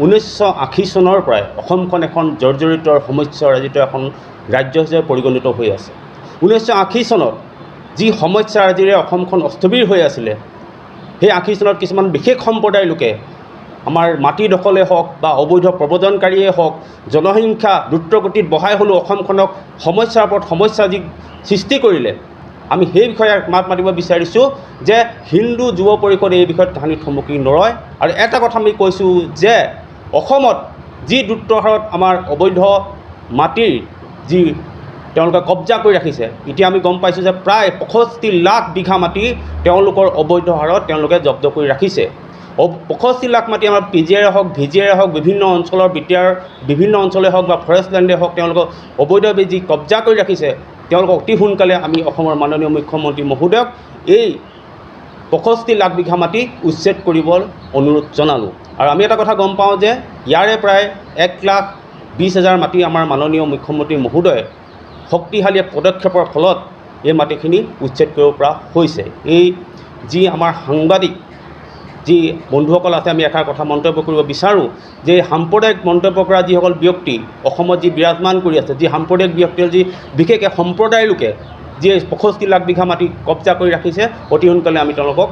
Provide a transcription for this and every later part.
1980 চনৰ পৰাই অসমখন এখন জৰ্জৰিত সমস্যাৰাজিত এখন ৰাজ্য হিচাপে পৰিগণিত হৈ আছে। 1980 চনত যি সমস্যাৰাজিৰে অসমখন অস্থবিৰ হৈ আছিলে, সেই 80 চনত কিছুমান বিশেষ সম্প্ৰদায়ৰ লোকে আমাৰ মাটি দখলে হওক বা অবৈধ প্ৰব্ৰজনকাৰীয়ে হওক, জনসংখ্যা দ্ৰুতগতিত বঢ়াই হ'লেও অসমখনক সমস্যাৰ ওপৰত সমস্যা যি সৃষ্টি কৰিলে, আমি সেই বিষয়ে মাত মাতিব বিচাৰিছোঁ যে হিন্দু যুৱ পৰিষদে এই বিষয়ত কাহানিত থমকি নৰয়। আৰু এটা কথা আমি কৈছোঁ যে অসমত যি দ্ৰুত হাৰত আমাৰ অবৈধ মাটিৰ যি তেওঁলোকে কব্জা কৰি ৰাখিছে, এতিয়া আমি গম পাইছোঁ যে প্ৰায় 65 লাখ বিঘা মাটি তেওঁলোকৰ অবৈধ হাৰত তেওঁলোকে জব্দ কৰি ৰাখিছে। 65 লাখ মাটি আমাৰ PGৰে হওক, VGৰে হওক, বিভিন্ন অঞ্চলৰ BTR বিভিন্ন অঞ্চলে হওক বা ফৰেষ্ট লেণ্ডে হওক, তেওঁলোকক অবৈধভাৱে যি কব্জা কৰি ৰাখিছে, তেওঁলোকক অতি সোনকালে আমি অসমৰ মাননীয় মুখ্যমন্ত্ৰী মহোদয়ক এই 65 লাখ বিঘা মাটি উচ্ছেদ কৰিবলৈ অনুৰোধ জনালোঁ। আৰু আমি এটা কথা গম পাওঁ যে ইয়াৰে প্ৰায় 1,20,000 মাটি আমাৰ মাননীয় মুখ্যমন্ত্ৰী মহোদয়ে শক্তিশালী পদক্ষেপৰ ফলত এই মাটিখিনি উচ্ছেদ কৰিব পৰা হৈছে। এই যি আমাৰ সাংবাদিক যি বন্ধুসকল আছে, আমি এষাৰ কথা মন্তব্য কৰিব বিচাৰোঁ যে সাম্প্ৰদায়িক মন্তব্য কৰা যিসকল ব্যক্তি অসমত যি বিৰাজমান কৰি আছে, যি সাম্প্ৰদায়িক ব্যক্তিৰ যি বিশেষকৈ সম্প্ৰদায়ৰ লোকে যি 65 লাখ বিঘা মাটি কব্জা কৰি ৰাখিছে, অতি সোনকালে আমি তেওঁলোকক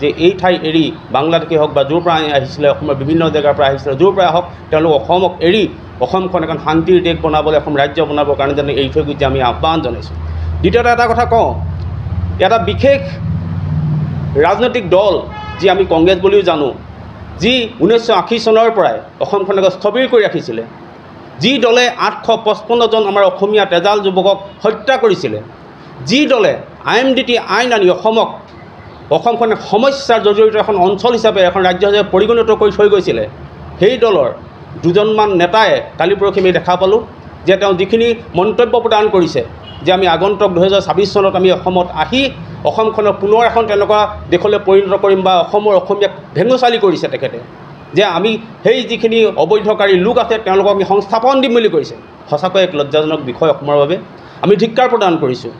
যে এই ঠাই এৰি বাংলাদেশে হওক বা য'ৰ পৰা আহিছিলে, অসমৰ বিভিন্ন জেগাৰ পৰা আহিছিলে, য'ৰ পৰা হওক, তেওঁলোক অসমক এৰি অসমখন এখন শান্তিৰ দেশ বনাবলৈ, অসম ৰাজ্য বনাবৰ কাৰণে যেনে এৰি থৈ গৈছে, আমি আহ্বান জনাইছোঁ। দ্বিতীয়তে এটা কথা কওঁ, এটা বিশেষ ৰাজনৈতিক দল যি আমি কংগ্ৰেছ বুলিও জানো, যি 1980 চনৰ পৰাই অসমখনক স্থবিৰ কৰি ৰাখিছিলে, যি দলে 855 জন আমাৰ অসমীয়া তেজাল যুৱকক হত্যা কৰিছিলে, যি দলে IMDT আইন আনি অসমখন সমস্যাৰ জৰ্জৰিত এখন অঞ্চল হিচাপে, এখন ৰাজ্য হিচাপে পৰিগণিত কৰি থৈ গৈছিলে, সেই দলৰ দুজনমান নেতাই কালি পৰহি আমি দেখা পালোঁ যে তেওঁ যিখিনি মন্তব্য প্ৰদান কৰিছে যে আমি আগন্তুক 2026 চনত আমি অসমত আহি অসমখনক পুনৰ এখন তেনেকুৱা দেশলৈ পৰিণত কৰিম বা অসমীয়াক ভেঙুচালি কৰিছে তেখেতে, যে আমি সেই যিখিনি অবৈধকাৰী লোক আছে তেওঁলোকক আমি সংস্থাপন দিম বুলি কৰিছে। সঁচাকৈ এক লজ্জাজনক বিষয় অসমৰ বাবে, আমি ধিক্কাৰ প্ৰদান কৰিছোঁ।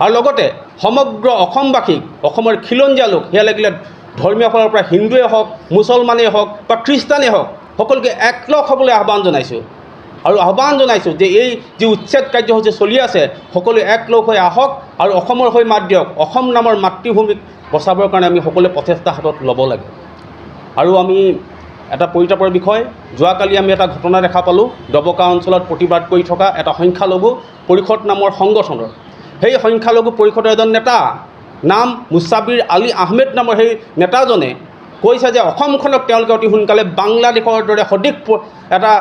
আৰু লগতে সমগ্ৰ অসমবাসীক, অসমৰ খিলঞ্জীয়া লোক, সেয়া লাগিলে ধৰ্মীয় ফালৰ পৰা হিন্দুৱে হওক, মুছলমানেই হওক বা খ্ৰীষ্টানেই হওক, সকলোকে একলগ হ'বলৈ আহ্বান জনাইছোঁ। আৰু আহ্বান জনাইছোঁ যে এই যি উচ্ছেদ কাৰ্যসূচী চলি আছে, সকলোৱে একলগ হৈ আহক আৰু অসমৰ হৈ মাত দিয়ক। অসম নামৰ মাতৃভূমিক বচাবৰ কাৰণে আমি সকলোৱে প্ৰচেষ্টা হাতত ল'ব লাগে। আৰু আমি এটা পৰিতাপৰ বিষয়, যোৱাকালি আমি এটা ঘটনা দেখা পালোঁ, ডবকা অঞ্চলত প্ৰতিবাদ কৰি থকা এটা সংখ্যালঘু পৰিষদ নামৰ সংগঠনৰ, সেই সংখ্যালঘু পৰিষদৰ এজন নেতা নাম মুছাবিৰ আলী আহমেদ নামৰ সেই নেতাজনে কৈছে যে অসমখনক তেওঁলোকে অতি সোনকালে বাংলাদেশৰ দৰে সদৃশ এটা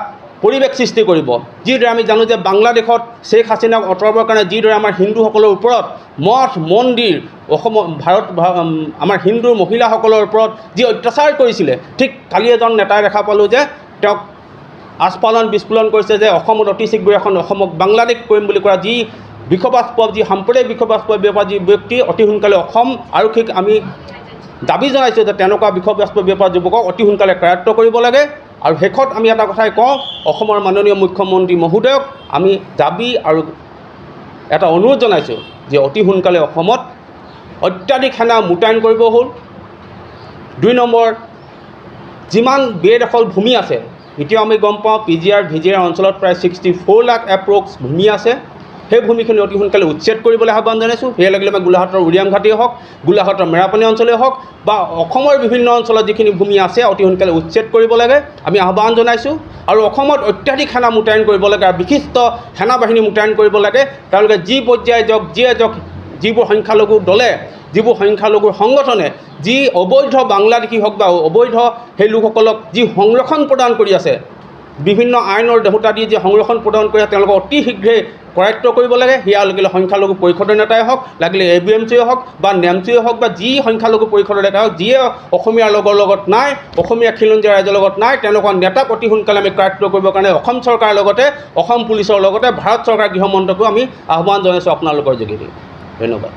পৰিৱেশ সৃষ্টি কৰিব। যিদৰে আমি জানো যে বাংলাদেশত শ্বেখ হাছিনাক আঁতৰাবৰ কাৰণে যিদৰে আমাৰ হিন্দুসকলৰ ওপৰত মঠ মন্দিৰ, আমাৰ হিন্দু মহিলাসকলৰ ওপৰত যি অত্যাচাৰ কৰিছিলে, ঠিক কালি এজন নেতাই দেখা পালোঁ যে তেওঁক আস্ফালন বিস্ফোৰণ কৰিছে যে অসমত অতি শীঘ্ৰে এখন অসমক বাংলাদেশ কৰিম বুলি কৰা যি বিষবাস্পৱ, যি সাম্প্ৰদায়িক বিষবাস্পৱ বেপাৰ যি ব্যক্তি, অতি সোনকালে অসম আৰক্ষীক আমি দাবী জনাইছোঁ যে তেনেকুৱা বিষবাস্পৱ বেপাৰ যুৱকক অতি সোনকালে কাৰায়ত্ব কৰিব লাগে। আৰু শেষত আমি এটা কথাই কওঁ, অসমৰ মাননীয় মুখ্যমন্ত্ৰী মহোদয়ক আমি দাবী আৰু এটা অনুৰোধ জনাইছোঁ যে অতি সোনকালে অসমত অত্যাধিক সেনা মোতায়েন কৰিব হ'ল। 2 নম্বৰ, যিমান বেদখল ভূমি আছে, এতিয়াও আমি গম পাওঁ PGR VGR অঞ্চলত প্ৰায় 64 লাখ এপ্ৰক্স ভূমি আছে, সেই ভূমিখিনি অতি সোনকালে উচ্ছেদ কৰিবলৈ আহ্বান জনাইছোঁ। সেয়া লাগিলে আমাৰ গোলাঘাটৰ উৰিয়াম ঘাটেই হওক, গোলাঘাটৰ মেৰাপানী অঞ্চলেই হওক বা অসমৰ বিভিন্ন অঞ্চলত যিখিনি ভূমি আছে অতি সোনকালে উচ্ছেদ কৰিব লাগে, আমি আহ্বান জনাইছোঁ। আৰু অসমত অত্যাধিক সেনা মোতায়েন কৰিব লাগে আৰু বিশিষ্ট সেনাবাহিনী মোতায়েন কৰিব লাগে। তেওঁলোকে যি পৰ্যায়ে যাওক, যিয়ে যাওক, যিবোৰ সংখ্যালঘু দলে, যিবোৰ সংখ্যালঘুৰ সংগঠনে যি অবৈধ বাংলাদেশী হওক বা অবৈধ সেই লোকসকলক যি সংৰক্ষণ প্ৰদান কৰি আছে, বিভিন্ন আইনৰ দেহতা দি যি সংৰক্ষণ প্ৰদান কৰি আছে, তেওঁলোকক অতি শীঘ্ৰে কৰায়ত্ব কৰিব লাগে। সেয়া লাগিলে সংখ্যালঘু পৰিষদৰ নেতাই হওক, লাগিলে ABMCয়ে হওক বা NAMCয়ে হওক বা যি সংখ্যালঘু পৰিষদৰ নেতা হওক, যিয়ে অসমীয়াৰ লগত নাই, অসমীয়া খিলঞ্জীয়া ৰাইজৰ লগত নাই, তেনেকুৱা নেতাক অতি সোনকালে আমি কৰায়ত্ব কৰিবৰ কাৰণে অসম চৰকাৰৰ লগতে, অসম পুলিচৰ লগতে ভাৰত চৰকাৰ গৃহমন্ত্ৰীকো আমি আহ্বান জনাইছোঁ আপোনালোকৰ যোগেদি। ধন্যবাদ।